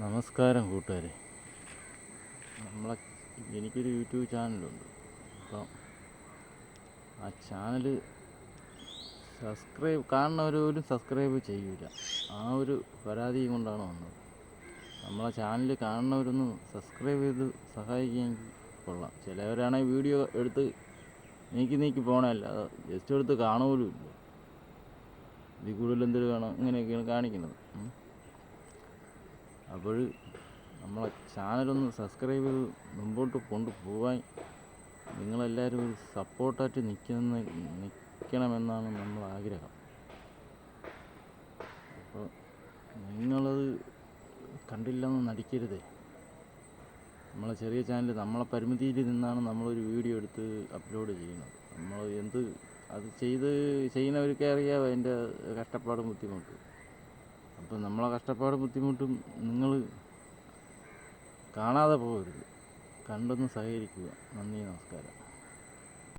നമസ്കാരം കൂട്ടുകാരെ. നമ്മളെ എനിക്കൊരു യൂട്യൂബ് ചാനലുണ്ട്. അപ്പം ആ ചാനൽ കാണുന്നവർ പോലും സബ്സ്ക്രൈബ് ചെയ്യില്ല. ആ ഒരു പരാതിയും കൊണ്ടാണ് വന്നത്. നമ്മളെ ചാനൽ കാണുന്നവരൊന്ന് സബ്സ്ക്രൈബ് ചെയ്ത് സഹായിക്കുകയെങ്കിൽ കൊള്ളാം. ചിലവരാണെങ്കിൽ വീഡിയോ എടുത്ത് നീക്കി പോകണമല്ല, അത് ജസ്റ്റ് എടുത്ത് കാണുപോലും ഇല്ല. ഇതിൽ കൂടുതൽ എന്തൊരു കാണാം, ഇങ്ങനെയൊക്കെയാണ് കാണിക്കുന്നത്. അപ്പോൾ നമ്മളെ ചാനലൊന്ന് സബ്സ്ക്രൈബ് ചെയ്ത് മുമ്പോട്ട് കൊണ്ടുപോകാൻ നിങ്ങളെല്ലാവരും ഒരു സപ്പോർട്ടായിട്ട് നിൽക്കണമെന്നാണ് നമ്മളെ ആഗ്രഹം. അപ്പോൾ നിങ്ങളത് കണ്ടില്ലെന്ന് നടിക്കരുതേ. നമ്മളെ ചെറിയ ചാനൽ നമ്മളെ പരിമിതിയിൽ നിന്നാണ് നമ്മളൊരു വീഡിയോ എടുത്ത് അപ്ലോഡ് ചെയ്യുന്നത്. നമ്മൾ അത് ചെയ്യുന്നവർക്കേ അറിയാം അതിൻ്റെ കഷ്ടപ്പാടും ബുദ്ധിമുട്ടും. അപ്പം നമ്മളെ കഷ്ടപ്പാടും ബുദ്ധിമുട്ടും നിങ്ങൾ കാണാതെ പോകരുത്. കണ്ടൊന്ന് സഹകരിക്കുക. നന്ദി, നമസ്കാരം.